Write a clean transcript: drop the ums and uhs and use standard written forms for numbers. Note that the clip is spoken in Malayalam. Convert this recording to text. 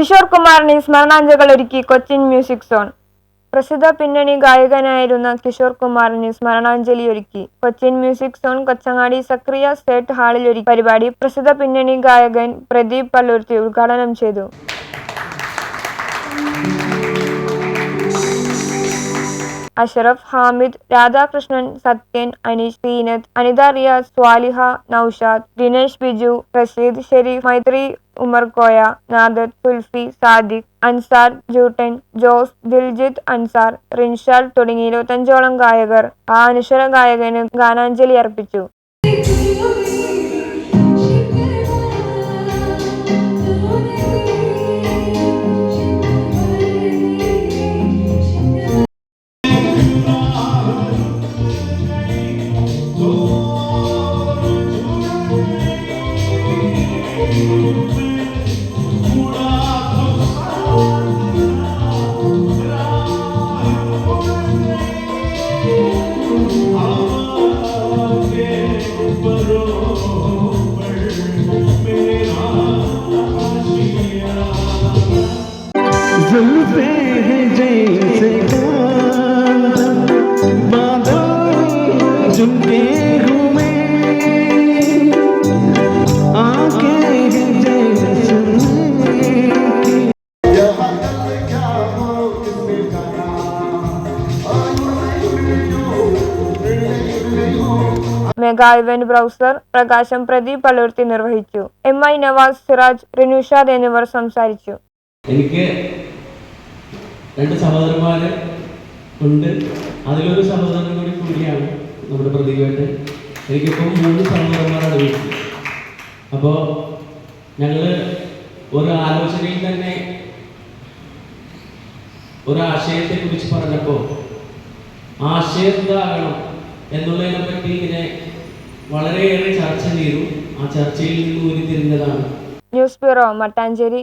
കിഷോർ കുമാറിന് സ്മരണാഞ്ജലിയൊരുക്കി കൊച്ചിൻ മ്യൂസിക് സോൺ. പ്രസിദ്ധ പിന്നണി ഗായകനായിരുന്ന കിഷോർ കുമാറിന് സ്മരണാഞ്ജലിയൊരുക്കി കൊച്ചിൻ മ്യൂസിക് സോൺ കൊച്ചങ്ങാടി സക്രിയ സേട്ട് ഹാളിൽ ഒരുക്കിയ പരിപാടി പ്രസിദ്ധ പിന്നണി ഗായകൻ പ്രദീപ് പള്ളുരുത്തി ഉദ്ഘാടനം ചെയ്തു. അഷറഫ്, ഹാമിദ്, രാധാകൃഷ്ണൻ, സത്യൻ, അനീഷ്, സീനത്ത്, അനിത, റിയാസ്, സ്വാലിഹ, നൌഷാദ്, ദിനേശ്, ബിജു, റഷീദ്, ഷെരീഫ്, മൈത്രി, ഉമർകോയ, നാദത്ത്, സുൽഫി, സാദിഖ്, അൻസാർ, ജൂട്ടൻ, ജോസ്, ദിൽജിത്ത്, അൻസാർ, റിൻഷാൽ തുടങ്ങി 25ഓളം ഗായകർ ആ അനശ്വര ഗായകന് ഗാനാഞ്ജലി അർപ്പിച്ചു. മെഗാ ഇവന്റ് ബ്രൗസർ പ്രകാശം പ്രദീപ് പള്ളുരുത്തി നിർവഹിച്ചു. MI നവാസ്, സിറാജ്, റിനുഷാദ് എന്നിവർ സംസാരിച്ചു. എനിക്ക് 2 സഹോദരന്മാര് ഉണ്ട്. അതിലൊരു സഹോദരൻ കൂടിയാണ് നമ്മുടെ പ്രദീപേട്ടൻ. എനിക്കിപ്പം 3 സഹോദരന്മാരാണ് വീട്ടിൽ. അപ്പോൾ ഞങ്ങൾ ഒരു ആലോചനയിൽ തന്നെ ഒരാശയത്തെ കുറിച്ച് പറഞ്ഞപ്പോൾ ആശയം എന്താകണം എന്നുള്ളതിനെ പറ്റി ഇങ്ങനെ വളരെയേറെ ചർച്ച ചെയ്തു. ആ ചർച്ചയിൽ നിന്ന് ഉരുത്തിരിഞ്ഞതാണ് ന്യൂസ് ബ്യൂറോ, മട്ടാഞ്ചേരി.